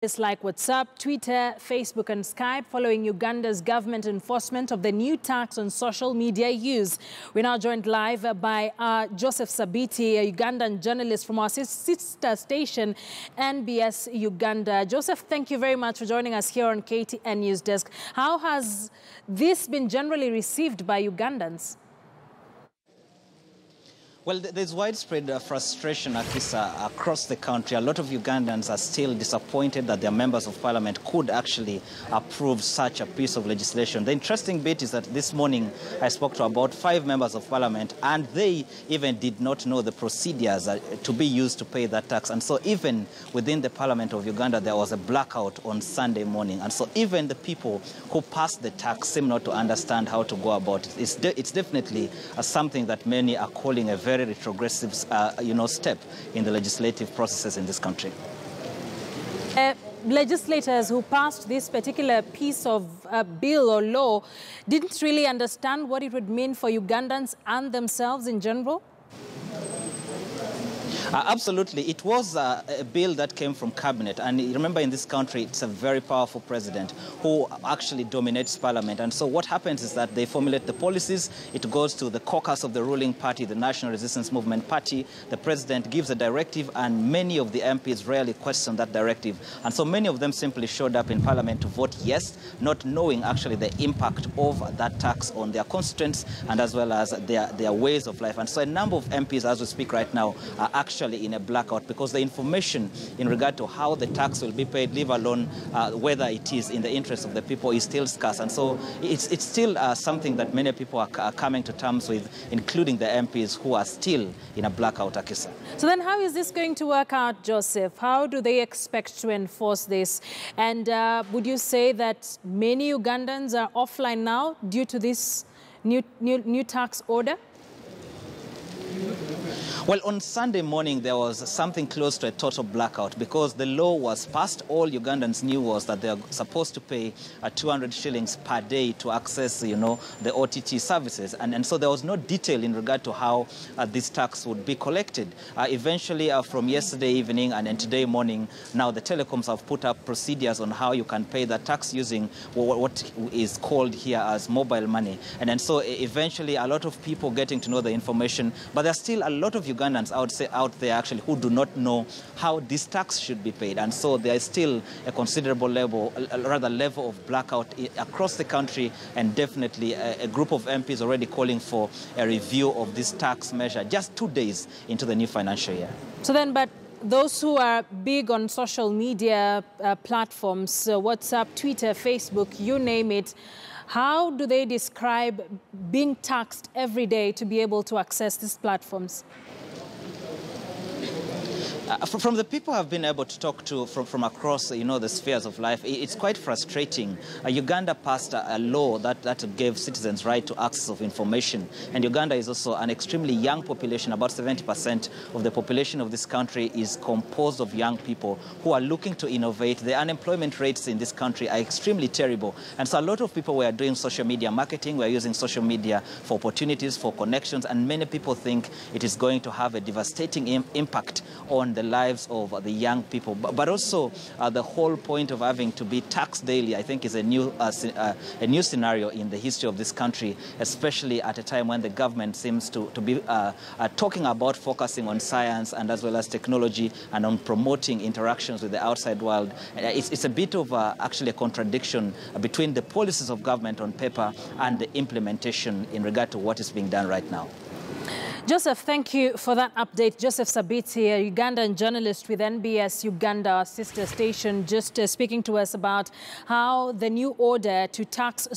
It's like WhatsApp, Twitter, Facebook and Skype following Uganda's government enforcement of the new tax on social media use. We're now joined live by Joseph Sabiti, a Ugandan journalist from our sister station, NBS Uganda. Joseph, thank you very much for joining us here on KTN News Desk. How has this been generally received by Ugandans? Well, there's widespread frustration, Akisa, across the country. A lot of Ugandans are still disappointed that their members of parliament could actually approve such a piece of legislation. The interesting bit is that this morning I spoke to about 5 members of parliament, and they even did not know the procedures to be used to pay that tax. And so even within the parliament of Uganda, there was a blackout on Sunday morning. And so even the people who passed the tax seem not to understand how to go about it. It's definitely something that many are calling a very retrogressive, step in the legislative processes in this country. Legislators who passed this particular piece of bill or law didn't really understand what it would mean for Ugandans and themselves in general? Absolutely. It was a bill that came from cabinet. And remember, in this country, it's a very powerful president who actually dominates parliament. And so what happens is that they formulate the policies. It goes to the caucus of the ruling party, the National Resistance Movement Party. The president gives a directive, and many of the MPs rarely question that directive. And so many of them simply showed up in parliament to vote yes, not knowing actually the impact of that tax on their constituents and as well as their ways of life. And so a number of MPs, as we speak right now, are actually in a blackout because the information in regard to how the tax will be paid, leave alone whether it is in the interest of the people, is still scarce. And so it's still something that many people are coming to terms with, including the MPs who are still in a blackout, Akisa. So then how is this going to work out, Joseph? How do they expect to enforce this? And would you say that many Ugandans are offline now due to this new tax order? Well, on Sunday morning, there was something close to a total blackout because the law was passed. All Ugandans knew was that they are supposed to pay 200 shillings per day to access, the OTT services. And so there was no detail in regard to how this tax would be collected. Eventually, from yesterday evening and then today morning, now the telecoms have put up procedures on how you can pay that tax using what is called here as mobile money. And then so eventually a lot of people getting to know the information, but there's still a lot of Ugandans out there actually who do not know how this tax should be paid. And so there is still a considerable level of blackout across the country, and definitely a group of MPs already calling for a review of this tax measure just 2 days into the new financial year. So then, but those who are big on social media platforms, WhatsApp, Twitter, Facebook, you name it, how do they describe being taxed every day to be able to access these platforms? From the people I've been able to talk to from across, the spheres of life, it's quite frustrating. Uganda passed a law that gave citizens right to access of information. And Uganda is also an extremely young population. About 70% of the population of this country is composed of young people who are looking to innovate. The unemployment rates in this country are extremely terrible. And so a lot of people were doing social media marketing. We're using social media for opportunities, for connections. And many people think it is going to have a devastating impact on the lives of the young people, but also the whole point of having to be taxed daily, I think, is a new scenario in the history of this country, especially at a time when the government seems to be talking about focusing on science and as well as technology and on promoting interactions with the outside world. It's a bit of actually a contradiction between the policies of government on paper and the implementation in regard to what is being done right now. Joseph, thank you for that update. Joseph Sabiti, a Ugandan journalist with NBS Uganda, our sister station, just speaking to us about how the new order to tax